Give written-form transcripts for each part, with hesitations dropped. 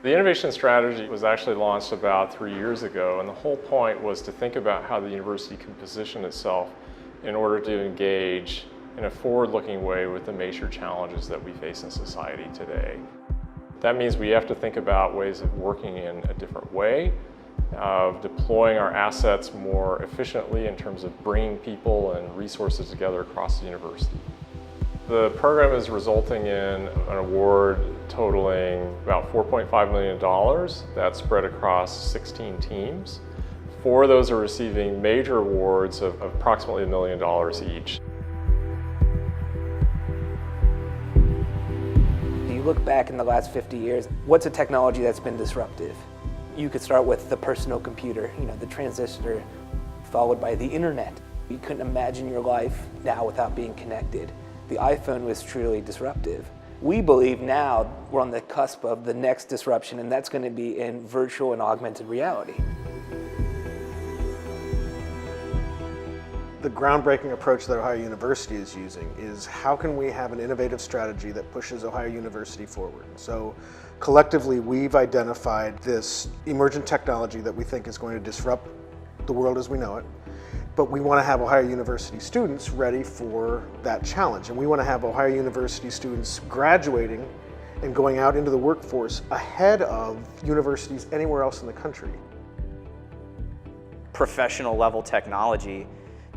The innovation strategy was actually launched about 3 years ago, and the whole point was to think about how the university can position itself in order to engage in a forward-looking way with the major challenges that we face in society today. That means we have to think about ways of working in a different way, of deploying our assets more efficiently in terms of bringing people and resources together across the university. The program is resulting in an award totaling about $4.5 million that's spread across 16 teams. 4 of those are receiving major awards of approximately $1 million each. You look back in the last 50 years, what's a technology that's been disruptive? You could start with the personal computer, the transistor, followed by the internet. You couldn't imagine your life now without being connected. The iPhone was truly disruptive. We believe now we're on the cusp of the next disruption, and that's going to be in virtual and augmented reality. The groundbreaking approach that Ohio University is using is how can we have an innovative strategy that pushes Ohio University forward. So collectively, we've identified this emergent technology that we think is going to disrupt the world as we know it. But we want to have Ohio University students ready for that challenge. And we want to have Ohio University students graduating and going out into the workforce ahead of universities anywhere else in the country. Professional level technology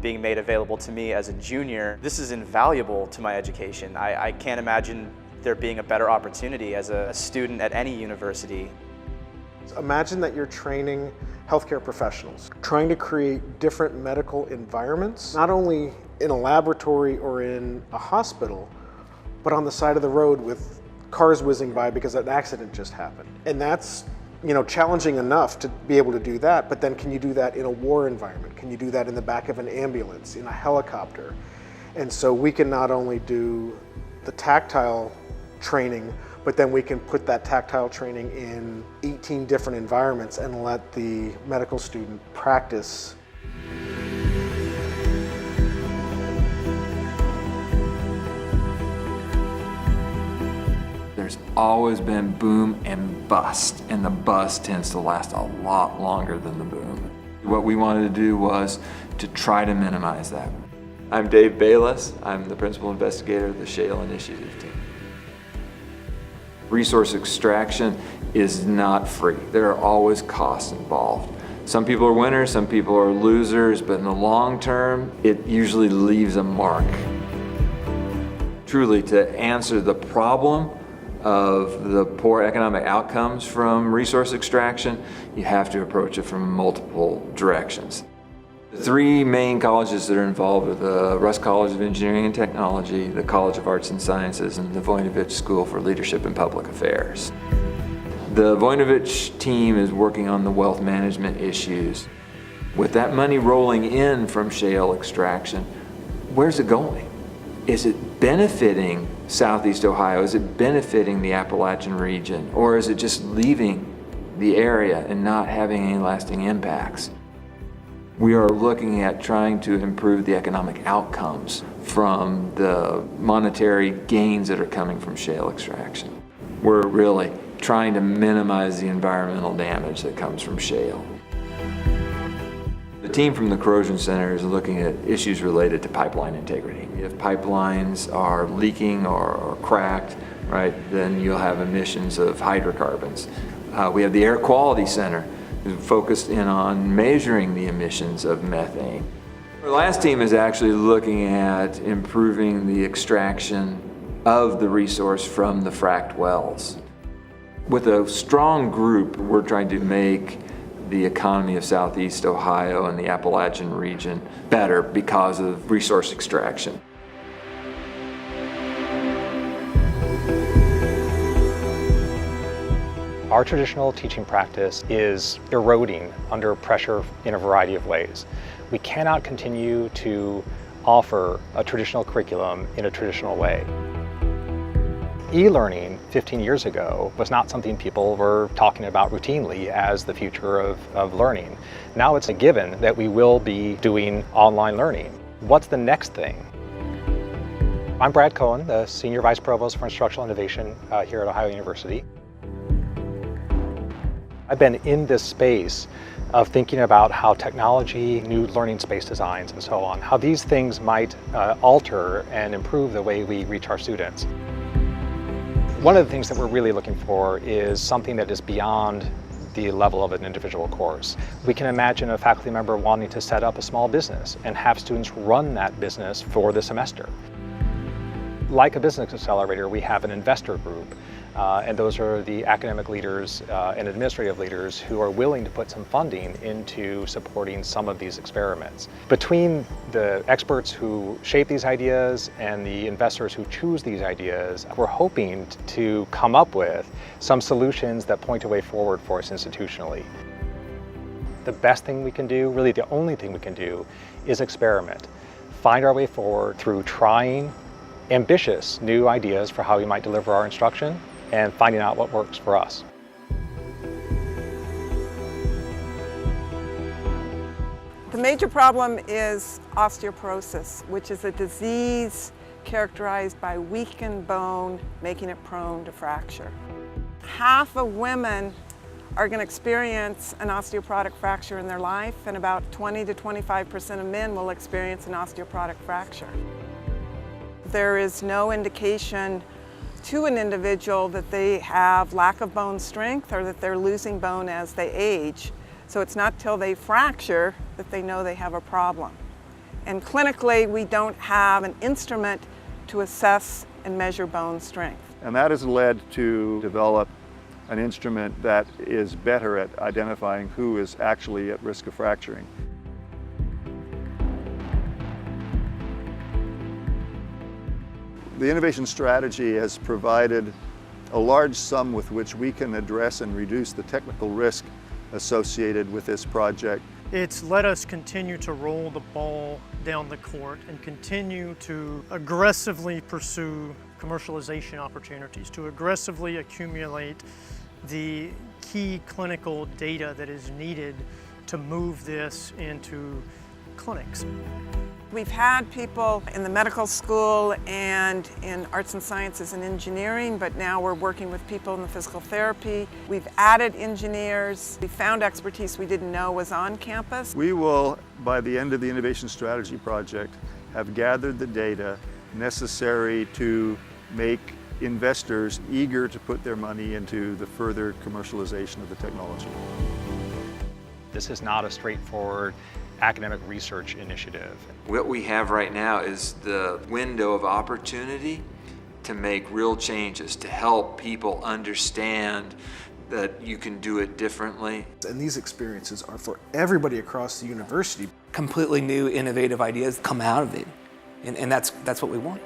being made available to me as a junior, this is invaluable to my education. I can't imagine there being a better opportunity as a student at any university. Imagine that you're training healthcare professionals, trying to create different medical environments, not only in a laboratory or in a hospital, but on the side of the road with cars whizzing by because an accident just happened. And that's challenging enough to be able to do that, but then can you do that in a war environment? Can you do that in the back of an ambulance, in a helicopter? And so we can not only do the tactile training, but then we can put that tactile training in 18 different environments and let the medical student practice. There's always been boom and bust, and the bust tends to last a lot longer than the boom. What we wanted to do was to try to minimize that. I'm Dave Bayless. I'm the principal investigator of the Shale Initiative team. Resource extraction is not free. There are always costs involved. Some people are winners, some people are losers, but in the long term, it usually leaves a mark. Truly, to answer the problem of the poor economic outcomes from resource extraction, you have to approach it from multiple directions. The 3 main colleges that are involved are the Rusk College of Engineering and Technology, the College of Arts and Sciences, and the Voinovich School for Leadership and Public Affairs. The Voinovich team is working on the wealth management issues. With that money rolling in from shale extraction, where's it going? Is it benefiting Southeast Ohio? Is it benefiting the Appalachian region? Or is it just leaving the area and not having any lasting impacts? We are looking at trying to improve the economic outcomes from the monetary gains that are coming from shale extraction. We're really trying to minimize the environmental damage that comes from shale. The team from the Corrosion Center is looking at issues related to pipeline integrity. If pipelines are leaking or cracked, right, then you'll have emissions of hydrocarbons. We have the Air Quality Center, focused in on measuring the emissions of methane. Our last team is actually looking at improving the extraction of the resource from the fracked wells. With a strong group, we're trying to make the economy of Southeast Ohio and the Appalachian region better because of resource extraction. Our traditional teaching practice is eroding under pressure in a variety of ways. We cannot continue to offer a traditional curriculum in a traditional way. E-learning 15 years ago was not something people were talking about routinely as the future of learning. Now it's a given that we will be doing online learning. What's the next thing? I'm Brad Cohen, the Senior Vice Provost for Instructional Innovation here at Ohio University. I've been in this space of thinking about how technology, new learning space designs, and so on, how these things might alter and improve the way we reach our students. One of the things that we're really looking for is something that is beyond the level of an individual course. We can imagine a faculty member wanting to set up a small business and have students run that business for the semester. Like a business accelerator, we have an investor group, and those are the academic leaders and administrative leaders who are willing to put some funding into supporting some of these experiments. Between the experts who shape these ideas and the investors who choose these ideas, we're hoping to come up with some solutions that point a way forward for us institutionally. The best thing we can do, really the only thing we can do, is experiment. Find our way forward through trying ambitious new ideas for how we might deliver our instruction and finding out what works for us. The major problem is osteoporosis, which is a disease characterized by weakened bone, making it prone to fracture. Half of women are going to experience an osteoporotic fracture in their life, and about 20 to 25% of men will experience an osteoporotic fracture. There is no indication to an individual that they have lack of bone strength or that they're losing bone as they age. So it's not till they fracture that they know they have a problem. And clinically, we don't have an instrument to assess and measure bone strength. And that has led to develop an instrument that is better at identifying who is actually at risk of fracturing. The innovation strategy has provided a large sum with which we can address and reduce the technical risk associated with this project. It's let us continue to roll the ball down the court and continue to aggressively pursue commercialization opportunities, to aggressively accumulate the key clinical data that is needed to move this into clinics. We've had people in the medical school and in arts and sciences and engineering, but now we're working with people in the physical therapy. We've added engineers. We found expertise we didn't know was on campus. We will, by the end of the Innovation Strategy Project, have gathered the data necessary to make investors eager to put their money into the further commercialization of the technology. This is not a straightforward academic research initiative. What we have right now is the window of opportunity to make real changes, to help people understand that you can do it differently. And these experiences are for everybody across the university. Completely new, innovative ideas come out of it, and that's what we want.